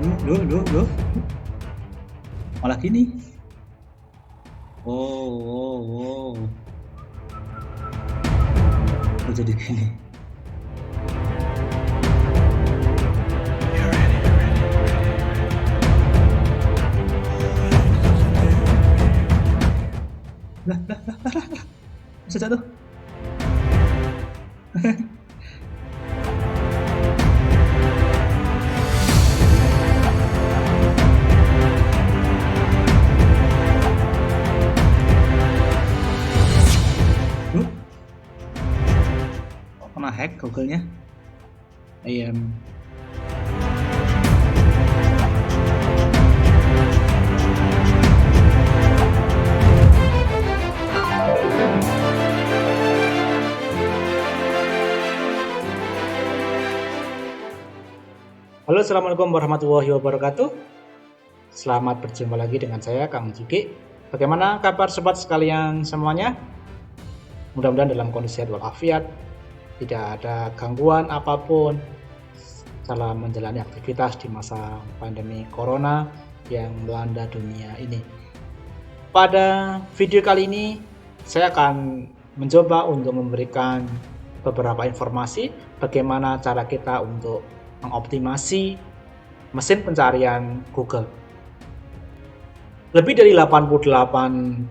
Loh. Malah gini. Oh. Oh, jadi gini. Lah. Bisa jatuh. Kena hack Google-nya. Halo, assalamualaikum warahmatullahi wabarakatuh. Selamat berjumpa lagi dengan saya, Kang Juki. Bagaimana kabar sobat sekalian semuanya? Mudah-mudahan dalam kondisi sehat walafiat, tidak ada gangguan apapun dalam menjalani aktivitas di masa pandemi corona yang melanda dunia ini. Pada video kali ini, saya akan mencoba untuk memberikan beberapa informasi bagaimana cara kita untuk mengoptimasi mesin pencarian Google. Lebih dari 88%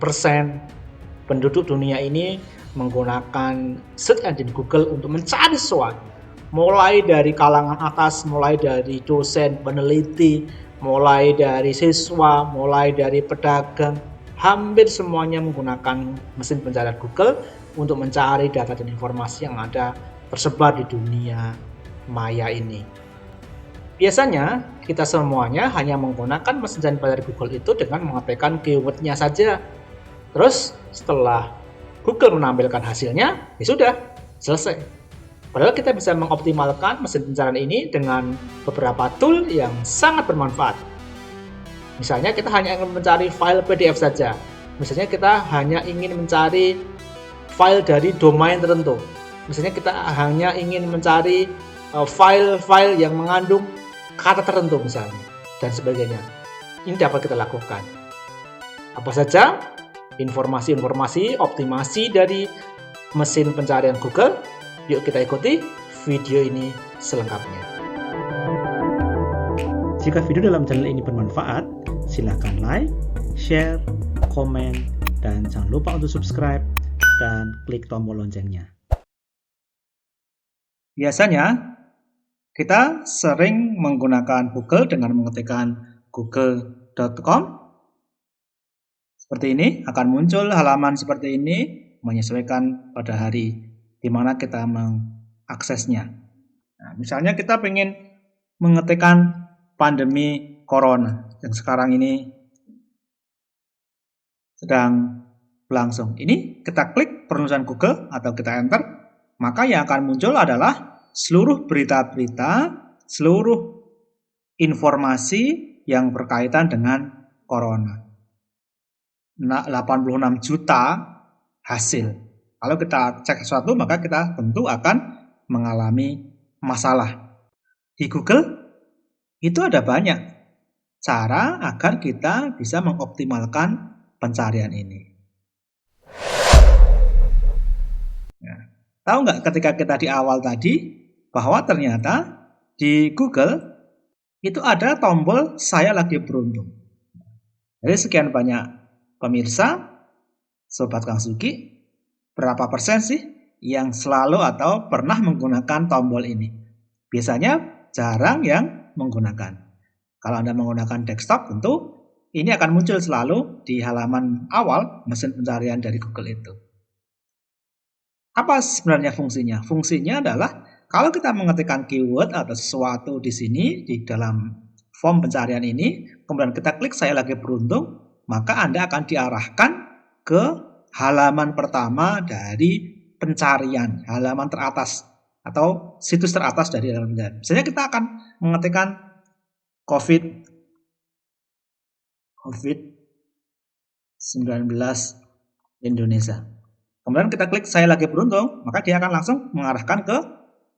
penduduk dunia ini menggunakan search engine Google untuk mencari sesuatu. Mulai dari kalangan atas, mulai dari dosen, peneliti, mulai dari siswa, mulai dari pedagang, hampir semuanya menggunakan mesin pencarian Google untuk mencari data dan informasi yang ada tersebar di dunia maya ini. Biasanya kita semuanya hanya menggunakan mesin pencarian Google itu dengan mengetikkan keyword-nya saja. Terus setelah Google menampilkan hasilnya, ya sudah, selesai. Padahal kita bisa mengoptimalkan mesin pencarian ini dengan beberapa tool yang sangat bermanfaat. Misalnya kita hanya ingin mencari file PDF saja. Misalnya kita hanya ingin mencari file dari domain tertentu. Misalnya kita hanya ingin mencari file-file yang mengandung kata tertentu misalnya, dan sebagainya. Ini dapat kita lakukan. Apa saja informasi-informasi optimasi dari mesin pencarian Google? Yuk kita ikuti video ini selengkapnya. Jika video dalam channel ini bermanfaat, silakan like, share, komen, dan jangan lupa untuk subscribe dan klik tombol loncengnya. Biasanya kita sering menggunakan Google dengan mengetikkan google.com. Seperti ini, akan muncul halaman seperti ini menyesuaikan pada hari di mana kita mengaksesnya. Nah, misalnya kita ingin mengetikkan pandemi corona yang sekarang ini sedang berlangsung. Ini kita klik penulisan Google atau kita enter, maka yang akan muncul adalah seluruh berita-berita, seluruh informasi yang berkaitan dengan corona. 86 juta hasil. Kalau kita cek sesuatu, maka kita tentu akan mengalami masalah. Di Google, itu ada banyak cara agar kita bisa mengoptimalkan pencarian ini. Ya. Tahu nggak ketika kita di awal tadi, bahwa ternyata di Google itu ada tombol saya lagi beruntung. Jadi sekian banyak pemirsa, Sobat Kang Suki, berapa persen sih yang selalu atau pernah menggunakan tombol ini? Biasanya jarang yang menggunakan. Kalau Anda menggunakan desktop, tentu ini akan muncul selalu di halaman awal mesin pencarian dari Google itu. Apa sebenarnya fungsinya? Fungsinya adalah kalau kita mengetikkan keyword atau sesuatu di sini di dalam form pencarian ini, kemudian kita klik saya lagi beruntung, maka Anda akan diarahkan ke halaman pertama dari pencarian, halaman teratas atau situs teratas dari halaman pencarian. Misalnya kita akan mengetikkan COVID-19 Indonesia. Kemudian kita klik saya lagi beruntung, maka dia akan langsung mengarahkan ke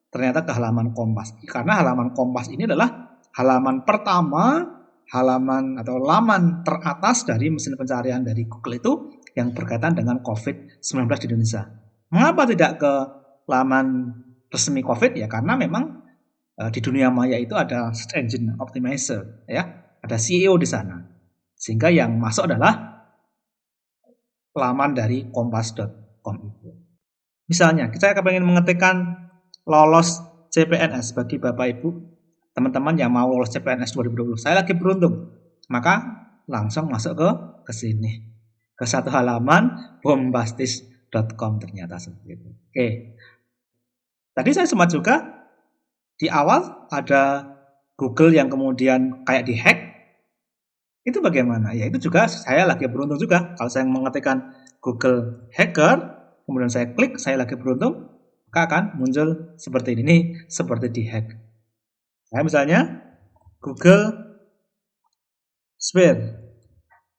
ternyata ke halaman Kompas. Karena halaman Kompas ini adalah halaman pertama, halaman atau laman teratas dari mesin pencarian dari Google itu yang berkaitan dengan COVID-19 di Indonesia. Mengapa tidak ke laman resmi COVID? Ya karena memang di dunia maya itu ada search engine optimizer, ya, ada CEO di sana. Sehingga yang masuk adalah laman dari kompas.com itu. Misalnya, kita ingin mengetikkan lolos CPNS bagi Bapak Ibu, teman-teman yang mau lolos CPNS 2020. Saya lagi beruntung, maka langsung masuk ke sini, ke satu halaman bombastis.com ternyata seperti itu. Oke. Tadi saya sempat juga di awal ada Google yang kemudian kayak dihack. Itu bagaimana? Ya itu juga saya lagi beruntung juga. Kalau saya mengetikkan Google hacker, kemudian saya klik, saya lagi beruntung, maka akan muncul seperti ini, seperti dihack. Saya misalnya Google spare.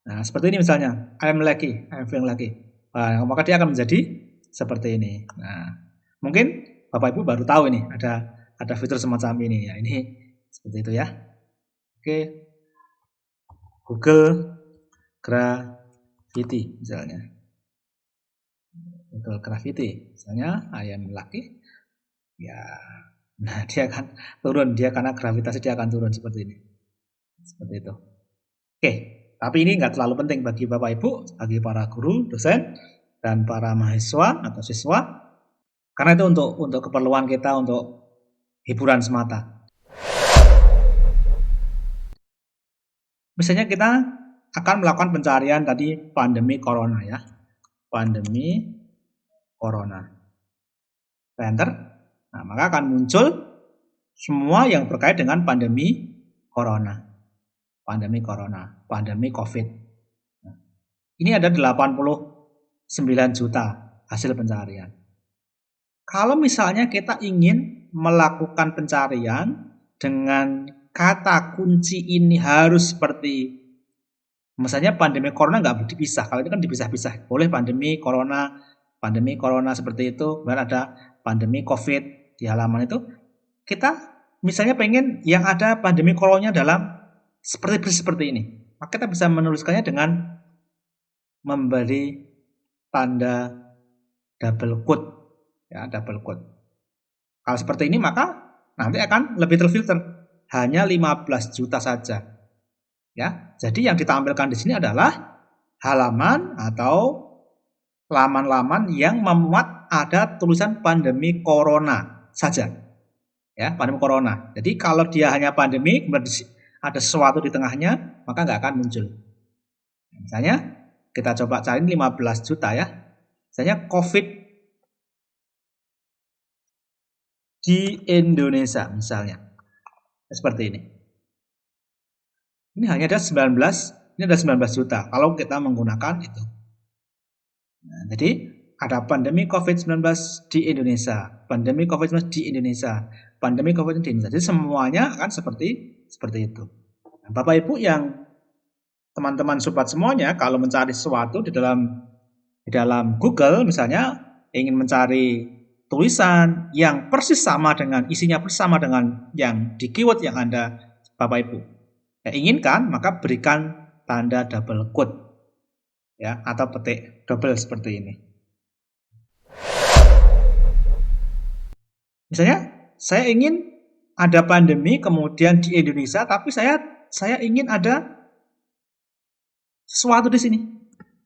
Nah, seperti ini misalnya, I'm feeling lucky. Nah, maka dia akan menjadi seperti ini. Nah, mungkin Bapak Ibu baru tahu ini ada fitur semacam ini ya. Ini seperti itu ya. Oke. Google Gravity misalnya. Google Gravity misalnya I am lucky. Ya. Nah, dia akan turun, dia karena gravitasi dia akan turun seperti ini. Seperti itu. Oke, tapi ini nggak terlalu penting bagi Bapak Ibu, bagi para guru, dosen, dan para mahasiswa atau siswa. Karena itu untuk keperluan kita, untuk hiburan semata. Misalnya kita akan melakukan pencarian tadi pandemi corona ya. Pandemi corona. Enter. Nah, maka akan muncul semua yang terkait dengan pandemi corona. Pandemi corona, pandemi COVID. Nah, ini ada 89 juta hasil pencarian. Kalau misalnya kita ingin melakukan pencarian dengan kata kunci ini harus seperti misalnya pandemi corona nggak boleh dipisah. Kalau itu kan dipisah-pisah. Boleh pandemi corona seperti itu. Kemudian ada pandemi COVID di halaman itu. Kita misalnya pengen yang ada pandemi coronanya dalam seperti ini. Maka kita bisa menuliskannya dengan memberi tanda double quote. Ya, double quote. Kalau seperti ini maka nanti akan lebih terfilter. Hanya 15 juta saja. Ya, jadi yang ditampilkan di sini adalah halaman atau laman-laman yang memuat ada tulisan pandemi corona saja. Ya, pandemi corona. Jadi kalau dia hanya pandemi, kemudian ada sesuatu di tengahnya, maka nggak akan muncul. Misalnya, kita coba cari 15 juta ya. Misalnya COVID di Indonesia misalnya. Seperti ini. Ini hanya ada 19 juta kalau kita menggunakan itu. Nah, jadi ada pandemi COVID-19 di Indonesia, pandemi COVID-19 di Indonesia, pandemi COVID-19 di Indonesia. Jadi semuanya akan seperti itu. Nah, Bapak Ibu yang teman-teman sobat semuanya kalau mencari sesuatu di dalam Google misalnya ingin mencari tulisan yang persis sama dengan isinya bersama dengan yang di keyword yang Anda Bapak Ibu inginkan, maka berikan tanda double quote ya atau petik double seperti ini. Misalnya saya ingin ada pandemi kemudian di Indonesia, tapi saya ingin ada sesuatu di sini.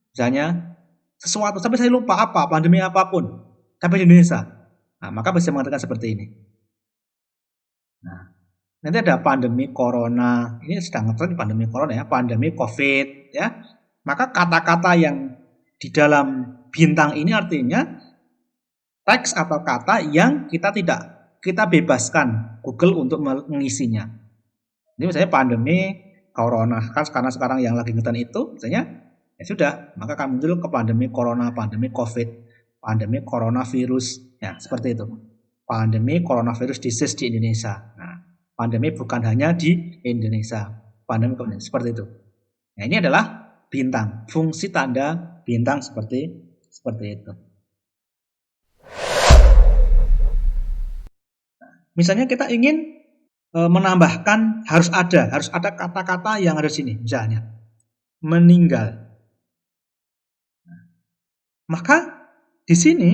Misalnya sesuatu tapi saya lupa apa, pandemi apapun. Tapi di Indonesia. Nah, maka bisa mengatakan seperti ini. Nah, nanti ada pandemi corona. Ini sedang ngetren pandemi corona ya, pandemi COVID ya. Maka kata-kata yang di dalam bintang ini artinya teks atau kata yang kita bebaskan Google untuk mengisinya. Ini misalnya pandemi corona kan karena sekarang yang lagi ngetren itu misalnya ya sudah, maka akan muncul ke pandemi corona, pandemi COVID, pandemi coronavirus, ya seperti itu. Pandemi coronavirus disease di Indonesia. Nah, pandemi bukan hanya di Indonesia, pandemi seperti itu. Nah, ini adalah bintang, fungsi tanda bintang seperti itu. Nah, misalnya kita ingin menambahkan harus ada kata-kata yang ada di sini, misalnya meninggal. Maka di sini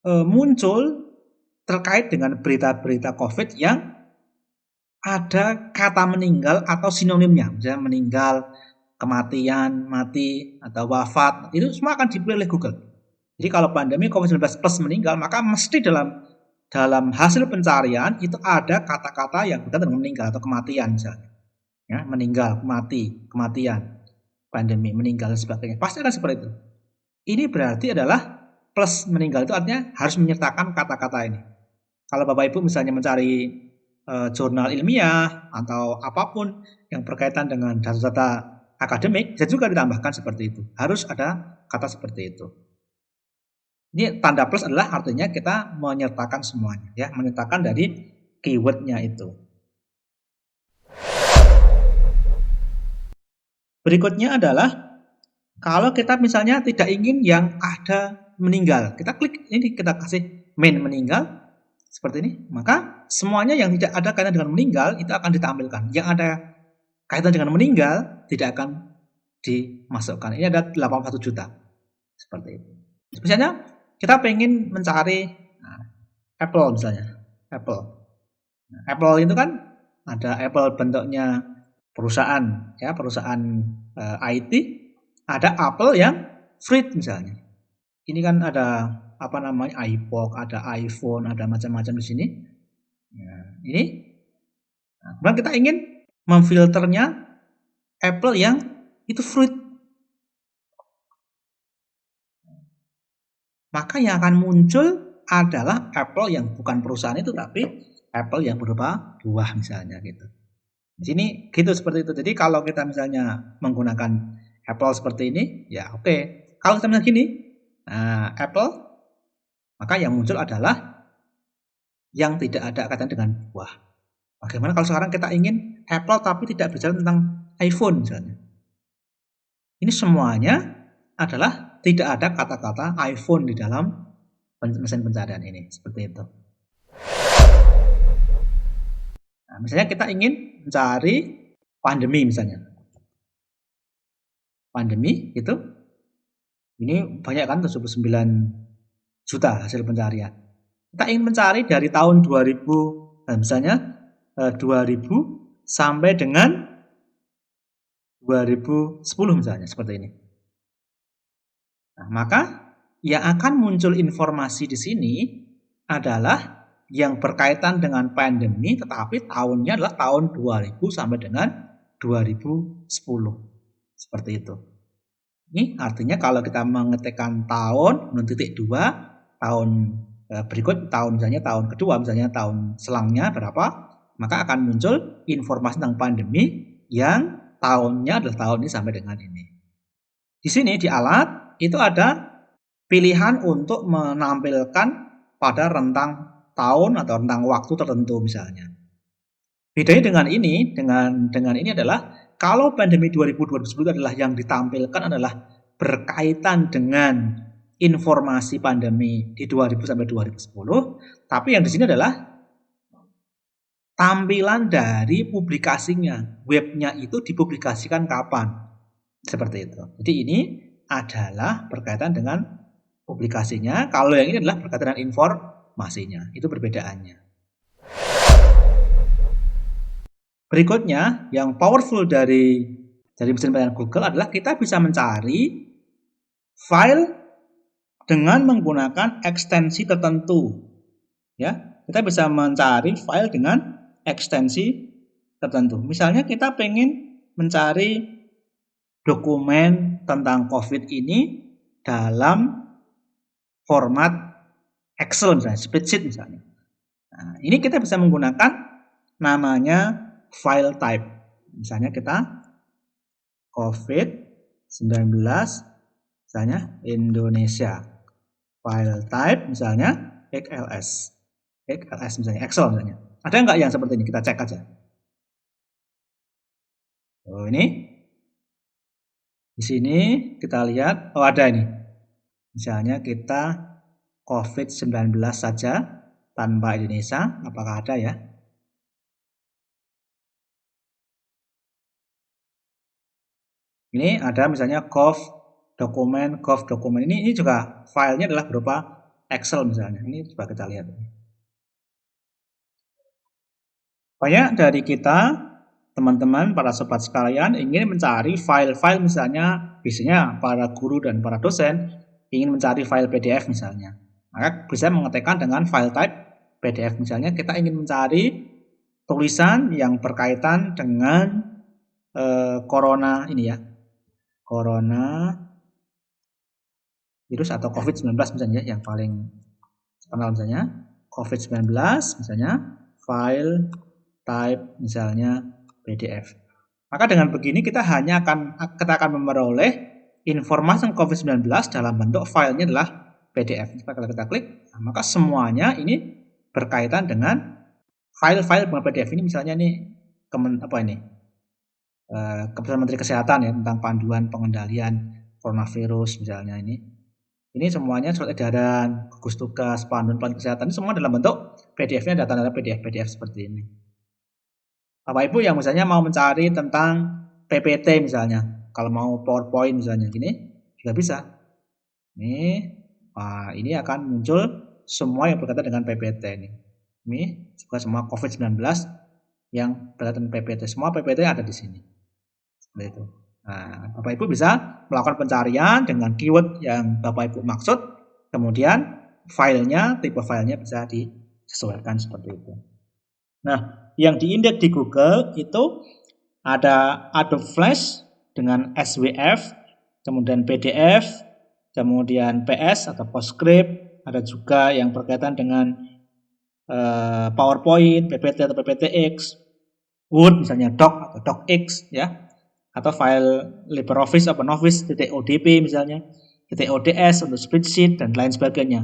muncul terkait dengan berita-berita COVID yang ada kata meninggal atau sinonimnya, misalnya meninggal, kematian, mati, atau wafat, itu semua akan dipilih oleh Google. Jadi kalau pandemi COVID-19 plus meninggal, maka mesti dalam hasil pencarian itu ada kata-kata yang berkaitan dengan meninggal atau kematian misalnya. Ya, meninggal, mati, kematian, pandemi, meninggal, dan sebagainya. Pasti akan seperti itu. Ini berarti adalah plus meninggal itu artinya harus menyertakan kata-kata ini. Kalau Bapak Ibu misalnya mencari jurnal ilmiah atau apapun yang berkaitan dengan data-data akademik, bisa juga ditambahkan seperti itu. Harus ada kata seperti itu. Ini tanda plus adalah artinya kita menyertakan semuanya, ya, menyertakan dari keywordnya itu. Berikutnya adalah kalau kita misalnya tidak ingin yang ada meninggal, kita klik ini, kita kasih main meninggal seperti ini, maka semuanya yang tidak ada kaitan dengan meninggal itu akan ditampilkan. Yang ada kaitan dengan meninggal tidak akan dimasukkan. Ini ada 81 juta. Seperti itu. Misalnya kita pengen mencari Apple misalnya. Apple. Apple itu kan ada Apple bentuknya perusahaan, ya, perusahaan IT, ada Apple yang fruit misalnya. Ini kan ada apa namanya, iPod, ada iPhone, ada macam-macam di sini. Ya, ini. Nah, kemudian kita ingin memfilternya Apple yang itu fruit. Maka yang akan muncul adalah Apple yang bukan perusahaan itu, tapi Apple yang berupa buah misalnya gitu. Di sini gitu seperti itu. Jadi kalau kita misalnya menggunakan Apple seperti ini, ya oke. Kalau kita misalnya gini, Apple, maka yang muncul adalah yang tidak ada kaitan dengan buah. Bagaimana kalau sekarang kita ingin Apple tapi tidak bicara tentang iPhone misalnya? Ini semuanya adalah tidak ada kata-kata iPhone di dalam mesin pencarian ini, seperti itu. Nah, misalnya kita ingin mencari pandemi misalnya. Pandemi itu ini banyak kan, 79 juta hasil pencarian. Kita ingin mencari dari tahun 2000, misalnya 2000 sampai dengan 2010 misalnya, seperti ini. Nah, maka yang akan muncul informasi di sini adalah yang berkaitan dengan pandemi, tetapi tahunnya adalah tahun 2000 sampai dengan 2010. Seperti itu. Ini artinya kalau kita mengetikkan tahun, titik 2, tahun berikut, tahun misalnya tahun kedua, misalnya tahun selangnya berapa, maka akan muncul informasi tentang pandemi yang tahunnya adalah tahun ini sampai dengan ini. Di sini di alat itu ada pilihan untuk menampilkan pada rentang tahun atau rentang waktu tertentu misalnya. Bedanya dengan ini adalah kalau pandemi 2020 adalah yang ditampilkan adalah berkaitan dengan informasi pandemi di 2000 sampai 2010, tapi yang di sini adalah tampilan dari publikasinya, webnya itu dipublikasikan kapan, seperti itu. Jadi ini adalah berkaitan dengan publikasinya, kalau yang ini adalah berkaitan dengan informasinya, itu perbedaannya. Berikutnya, yang powerful dari mesin pencarian Google adalah kita bisa mencari file dengan menggunakan ekstensi tertentu. Ya, kita bisa mencari file dengan ekstensi tertentu. Misalnya kita pengen mencari dokumen tentang COVID ini dalam format Excel misalnya, spreadsheet misalnya. Nah, ini kita bisa menggunakan namanya file type. Misalnya kita COVID-19 misalnya Indonesia. File type misalnya XLS. XLS misalnya, Excel misalnya. Ada nggak yang seperti ini? Kita cek aja. Oh, ini. Di sini kita lihat, oh ada ini. Misalnya kita COVID-19 saja tanpa Indonesia, apakah ada ya? Ini ada misalnya gov dokumen ini juga filenya adalah berupa Excel misalnya. Ini coba kita lihat. Banyak dari kita, teman-teman, para sobat sekalian ingin mencari file-file misalnya, biasanya para guru dan para dosen ingin mencari file PDF misalnya. Maka bisa mengetikkan dengan file type PDF misalnya kita ingin mencari tulisan yang berkaitan dengan corona ini ya. Corona virus atau COVID-19 misalnya yang paling terkenal misalnya COVID-19 misalnya file type misalnya PDF. Maka dengan begini kita akan memperoleh informasi COVID-19 dalam bentuk filenya adalah PDF. Kalau kita klik, maka semuanya ini berkaitan dengan file-file PDF ini misalnya nih Keputusan Menteri Kesehatan ya tentang panduan pengendalian coronavirus misalnya ini. Ini semuanya surat edaran, gugus tugas, panduan kesehatan ini semua dalam bentuk PDF-nya data-data PDF seperti ini. Bapak Ibu yang misalnya mau mencari tentang PPT misalnya, kalau mau PowerPoint misalnya gini juga bisa. Ini akan muncul semua yang berkaitan dengan PPT ini. Ini juga semua COVID-19 yang berkaitan PPT. Semua PPT ada di sini. Seperti itu. Nah, Bapak Ibu bisa melakukan pencarian dengan keyword yang Bapak Ibu maksud, kemudian tipe filenya bisa disesuaikan seperti itu. Nah, yang diindeks di Google itu ada Adobe Flash dengan SWF, kemudian PDF, kemudian PS atau PostScript, ada juga yang berkaitan dengan PowerPoint, PPT atau PPTX, Word misalnya Doc atau DocX ya, atau file LibreOffice OpenOffice .odp misalnya, .ods untuk spreadsheet dan lain sebagainya.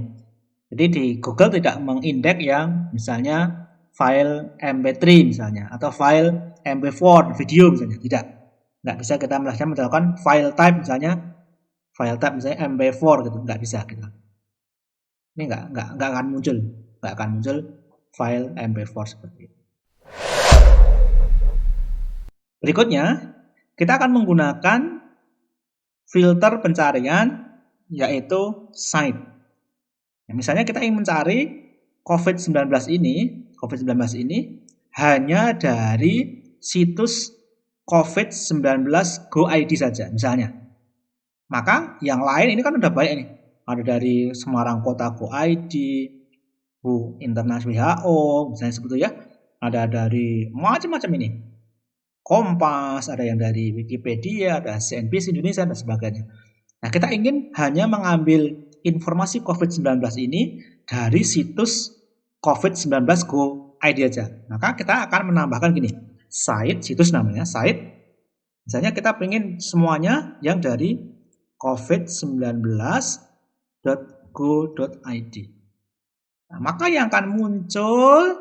Jadi di Google tidak mengindeks yang misalnya file MP3 misalnya atau file MP4 video misalnya, tidak. Nggak bisa kita melakukan file type misalnya MP4 gitu, nggak bisa kita. Ini nggak akan muncul file MP4 seperti itu. Berikutnya kita akan menggunakan filter pencarian yaitu cite. Ya, misalnya kita ingin mencari COVID-19 ini hanya dari situs COVID-19 Go ID saja misalnya. Maka yang lain ini kan udah banyak nih. Ada dari Semarang Kota Go ID, International WHO, misalnya seperti itu ya. Ada dari macam-macam ini. Kompas, ada yang dari Wikipedia, ada CNBC Indonesia dan sebagainya. Nah, kita ingin hanya mengambil informasi COVID-19 ini dari situs COVID-19 Go ID aja. Maka kita akan menambahkan gini, situs namanya, site. Misalnya kita ingin semuanya yang dari covid19.go.id. Nah, maka yang akan muncul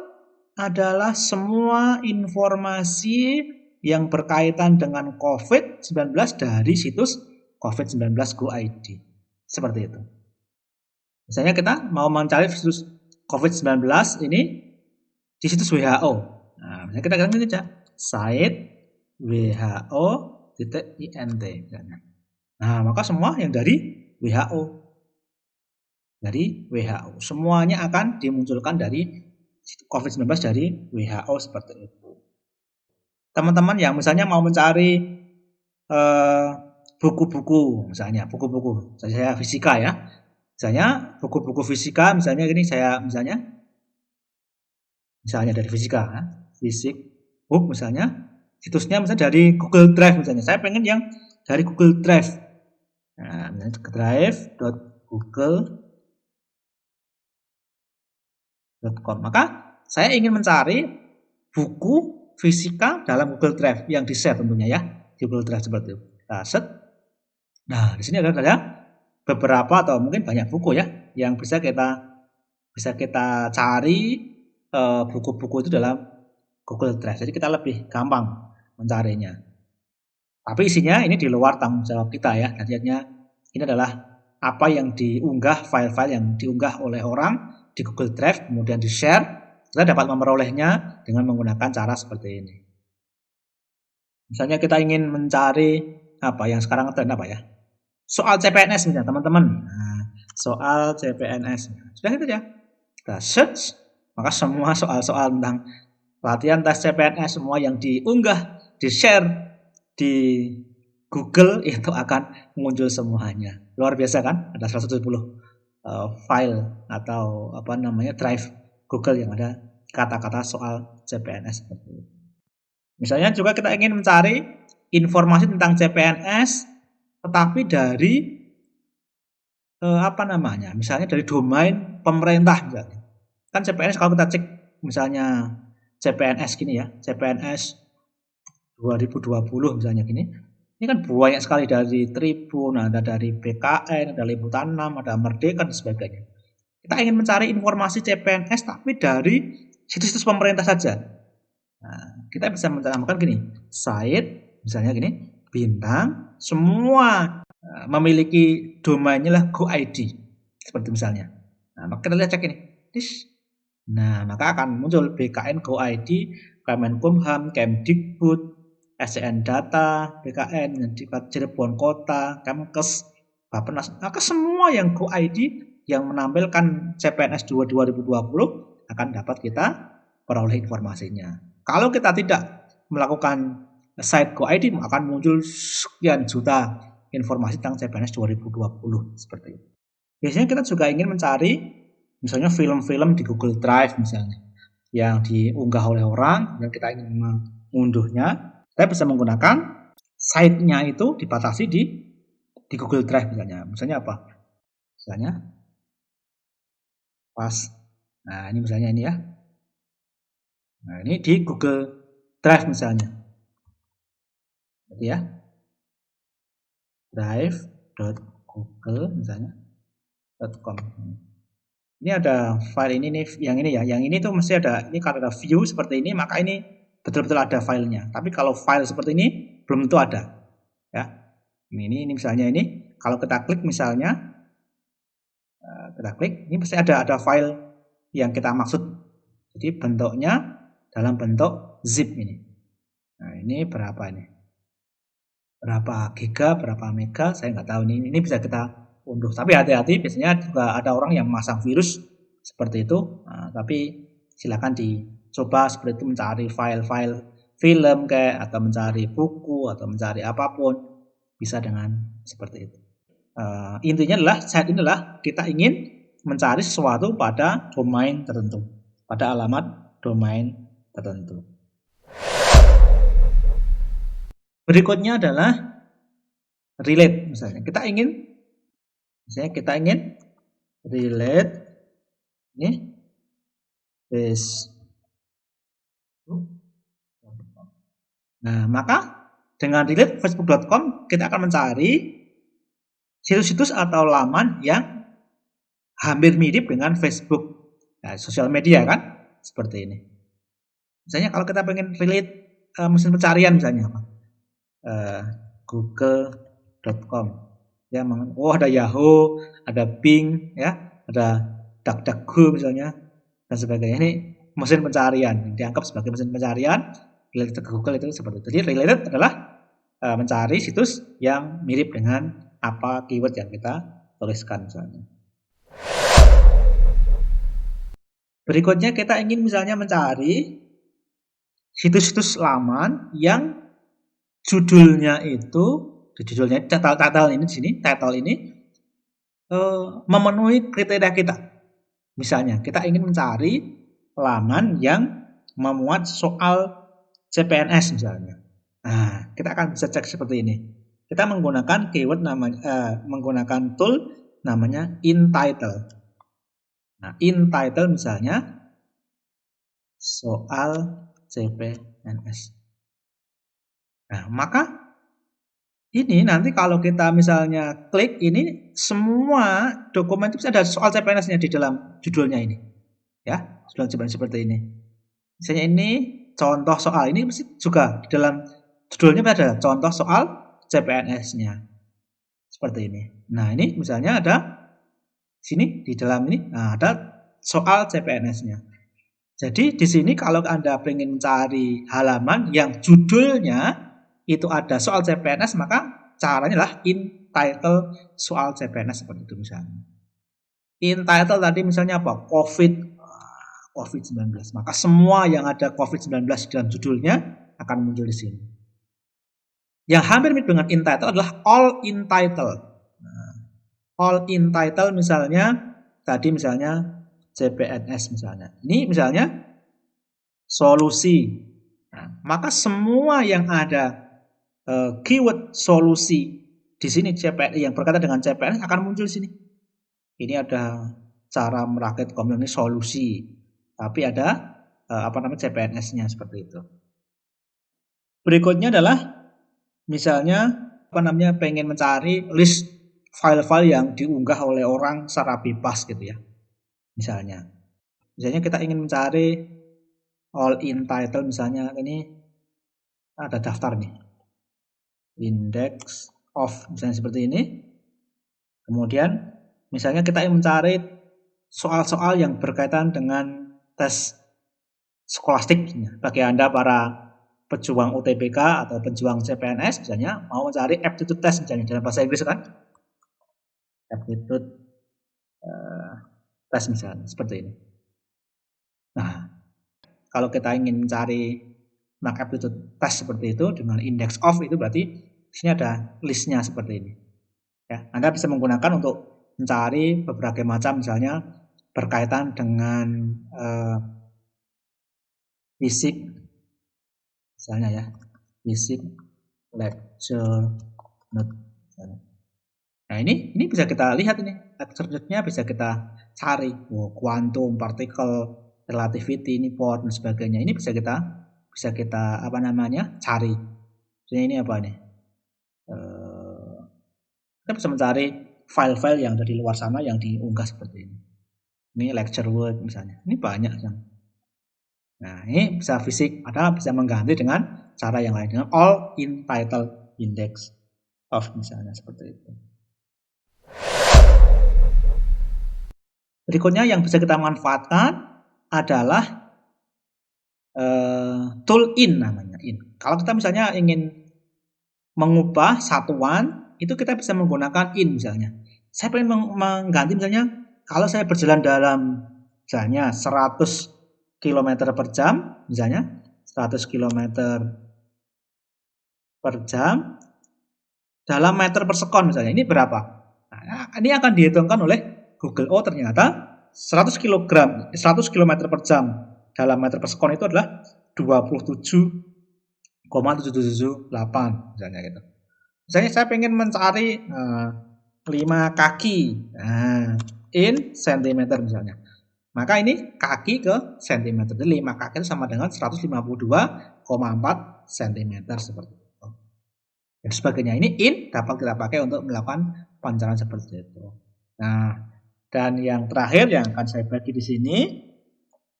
adalah semua informasi yang berkaitan dengan COVID-19 dari situs COVID-19 Go ID. Seperti itu. Misalnya kita mau mencari situs COVID-19 ini di situs WHO. Nah, misalnya kita katakan saja site WHO.int. Nah, maka semua yang dari WHO. Dari WHO. Semuanya akan dimunculkan dari COVID-19 dari WHO seperti itu. Teman-teman yang misalnya mau mencari buku-buku, misalnya buku-buku, saya fisika ya, misalnya buku-buku fisika, misalnya gini misalnya dari fisika, fisik book misalnya, situsnya misalnya dari Google Drive misalnya, saya pengen yang dari Google Drive, nah misalnya drive.google.com, maka saya ingin mencari buku fisika dalam Google Drive yang di-share tentunya ya di Google Drive seperti itu. Kita set. Nah, di sini ada beberapa atau mungkin banyak buku ya yang bisa kita cari buku-buku itu dalam Google Drive. Jadi kita lebih gampang mencarinya. Tapi isinya ini di luar tanggung jawab kita ya. Artinya ini adalah apa yang diunggah, file-file yang diunggah oleh orang di Google Drive kemudian di-share. Kita dapat memperolehnya dengan menggunakan cara seperti ini. Misalnya kita ingin mencari apa yang sekarang tren apa ya? Soal CPNS misalnya teman-teman. Nah, soal CPNS. Sudah itu ya. Kita search, maka semua soal-soal tentang latihan tes CPNS semua yang diunggah, di-share di Google itu akan muncul semuanya. Luar biasa kan? Ada 170 file atau apa namanya drive Google yang ada kata-kata soal CPNS. Misalnya juga kita ingin mencari informasi tentang CPNS tetapi dari apa namanya? Misalnya dari domain pemerintah misalnya. Kan CPNS kalau kita cek misalnya CPNS gini ya, CPNS 2020 misalnya gini. Ini kan banyak sekali dari Tribun, ada dari BKN, ada Liputan 6, ada Merdeka dan sebagainya. Kita ingin mencari informasi CPNS tapi dari situs-situs pemerintah saja. Nah, kita bisa menambahkan gini, site misalnya gini, bintang, semua memiliki domainnya lah GoID seperti misalnya. Nah, maka kita lihat cek ini. Nah, maka akan muncul BKN GoID, Kemenkumham, Kemdikbud, SCN Data, BKN, Cirebon Kota, Kemkes, Bappenas. Maka semua yang GoID yang menampilkan CPNS 2020 akan dapat kita peroleh informasinya. Kalau kita tidak melakukan site GoID akan muncul sekian juta informasi tentang CPNS 2020 seperti itu. Biasanya kita juga ingin mencari misalnya film-film di Google Drive misalnya yang diunggah oleh orang dan kita ingin mengunduhnya, kita bisa menggunakan site-nya itu dibatasi di Google Drive misalnya. Misalnya apa? Misalnya pas. Nah, ini misalnya ini ya. Nah, ini di Google Drive misalnya. Jadi ya. drive.google misalnya .com. Ini ada file ini nih, yang ini ya. Yang ini tuh mesti ada, ini kalau ada view seperti ini, maka ini betul-betul ada filenya. Tapi kalau file seperti ini belum tentu ada. Ya. Ini misalnya ini, kalau kita klik misalnya, kita klik, ini pasti ada file yang kita maksud. Jadi bentuknya dalam bentuk zip ini. Nah, ini berapa ini? Berapa giga, berapa mega, saya nggak tahu ini. Ini bisa kita unduh. Tapi hati-hati, biasanya juga ada orang yang memasang virus seperti itu. Nah, tapi silakan dicoba seperti itu mencari file-file film kayak atau mencari buku atau mencari apapun bisa dengan seperti itu. Intinya adalah saat inilah kita ingin mencari sesuatu pada domain tertentu, pada alamat domain tertentu. Berikutnya adalah relate misalnya. Kita ingin relate ini Facebook. Nah, maka dengan relate facebook.com kita akan mencari situs-situs atau laman yang hampir mirip dengan Facebook. Nah, sosial media kan seperti ini. Misalnya kalau kita pengen relate mesin pencarian misalnya apa? Google.com. Ya, ada Yahoo, ada Bing, ya, ada DuckDuckGo misalnya dan sebagainya. Ini mesin pencarian dianggap sebagai mesin pencarian related ke Google itu seperti itu. Jadi related adalah mencari situs yang mirip dengan apa keyword yang kita tuliskan misalnya. Berikutnya kita ingin misalnya mencari situs-situs laman yang judulnya itu title ini di sini, title ini memenuhi kriteria kita. Misalnya, kita ingin mencari laman yang memuat soal CPNS misalnya. Nah, kita akan bisa cek seperti ini. Kita menggunakan keyword menggunakan tool namanya InTitle. Nah, InTitle misalnya soal CPNS. Nah, maka ini nanti kalau kita misalnya klik ini semua dokumen itu ada soal CPNS-nya di dalam judulnya ini. Ya, judul CPNS seperti ini. Misalnya ini contoh soal ini mesti juga di dalam judulnya ada contoh soal CPNS-nya. Seperti ini. Nah, ini misalnya ada sini di dalam ini ada soal CPNS-nya. Jadi di sini kalau Anda ingin mencari halaman yang judulnya itu ada soal CPNS, maka caranya adalah in title soal CPNS seperti itu misalnya. In title tadi misalnya apa? COVID-19. Maka semua yang ada COVID-19 dalam judulnya akan muncul di sini. Yang hampir mirip dengan in title adalah all in title. Nah, all in title misalnya tadi misalnya CPNS misalnya. Ini misalnya solusi. Nah, maka semua yang ada keyword solusi di sini yang berkaitan dengan CPNS akan muncul di sini. Ini ada cara merakit komputer ini solusi, tapi ada CPNS-nya seperti itu. Berikutnya adalah misalnya pengen mencari list file-file yang diunggah oleh orang secara bebas gitu ya. Misalnya kita ingin mencari all in title, misalnya ini ada daftar nih. Index of misalnya seperti ini. Kemudian misalnya kita ingin mencari soal-soal yang berkaitan dengan tes skolastik. Bagi Anda para pejuang UTBK atau pejuang CPNS misalnya mau mencari aptitude test misalnya dalam bahasa Inggris kan. Aptitude test misalnya seperti ini. Nah, kalau kita ingin mencari aptitude test seperti itu dengan index of itu berarti di sini ada listnya seperti ini. Ya, Anda bisa menggunakan untuk mencari berbagai macam misalnya berkaitan dengan fisik misalnya ya, fisik lecture note. Nah ini bisa kita lihat ini lecture note-nya bisa kita cari, quantum, particle, relativity, ini port dan sebagainya. Ini bisa kita cari. Jadi ini apa nih? Kita bisa mencari file-file yang dari luar sana yang diunggah seperti ini. Ini lecture word misalnya. Ini banyak yang. Nah, ini bisa fisik atau bisa mengganti dengan cara yang lain dengan all in title index of misalnya seperti itu. Berikutnya yang bisa kita manfaatkan adalah tool in namanya in. Kalau kita misalnya ingin mengubah satuan, itu kita bisa menggunakan in misalnya. Saya pengen mengganti misalnya kalau saya berjalan dalam misalnya 100 km per jam misalnya 100 km per jam dalam meter per sekon misalnya, ini berapa? Nah, ini akan dihitungkan oleh Google. Oh ternyata 100 km per jam dalam meter per sekon itu adalah 27,778 misalnya gitu. Misalnya saya pengen mencari 5 kaki in cm misalnya. Maka ini kaki ke cm. Jadi 5 kaki itu sama dengan 152,4 cm seperti itu. Dan sebagainya. Ini in dapat kita pakai untuk melakukan pencarian seperti itu. Nah, dan yang terakhir yang akan saya bagi di sini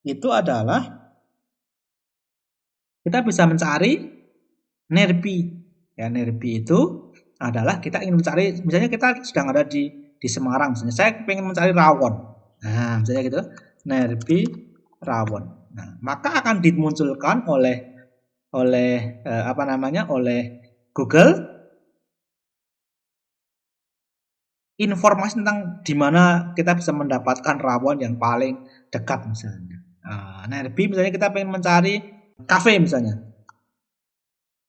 itu adalah kita bisa mencari NERPI. Ya, NERPI itu adalah kita ingin mencari, misalnya kita sedang ada di Semarang, misalnya saya ingin mencari rawon. Nah, misalnya gitu, NERPI rawon. Nah, maka akan dimunculkan oleh Google informasi tentang di mana kita bisa mendapatkan rawon yang paling dekat misalnya. Nah, NERPI misalnya kita ingin mencari kafe misalnya.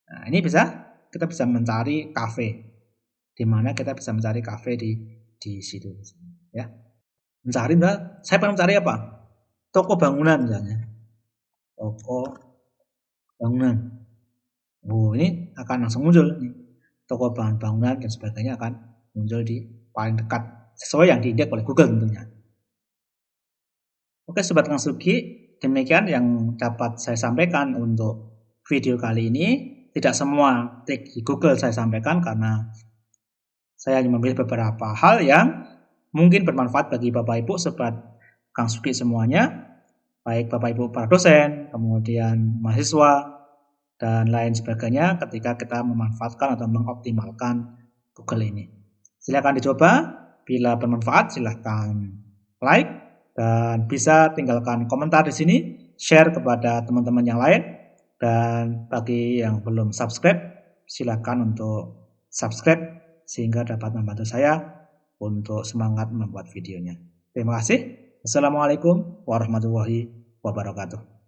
Nah, ini kita bisa mencari kafe. Di mana kita bisa mencari kafe di situ ya. Saya pengen mencari apa? Toko bangunan misalnya. Toko bangunan. Oh, ini akan langsung muncul nih. Toko bangunan dan sebagainya akan muncul di paling dekat sesuai yang diindeks oleh Google tentunya. Oke, Sobat Kang Sugi, demikian yang dapat saya sampaikan untuk video kali ini. Tidak semua trik di Google saya sampaikan karena saya hanya memilih beberapa hal yang mungkin bermanfaat bagi Bapak Ibu Sobat Kang Sugi semuanya, baik Bapak Ibu para dosen, kemudian mahasiswa, dan lain sebagainya ketika kita memanfaatkan atau mengoptimalkan Google ini. Silakan dicoba, bila bermanfaat silakan like, dan bisa tinggalkan komentar di sini, share kepada teman-teman yang lain, dan bagi yang belum subscribe silakan untuk subscribe sehingga dapat membantu saya untuk semangat membuat videonya. Terima kasih. Assalamualaikum warahmatullahi wabarakatuh.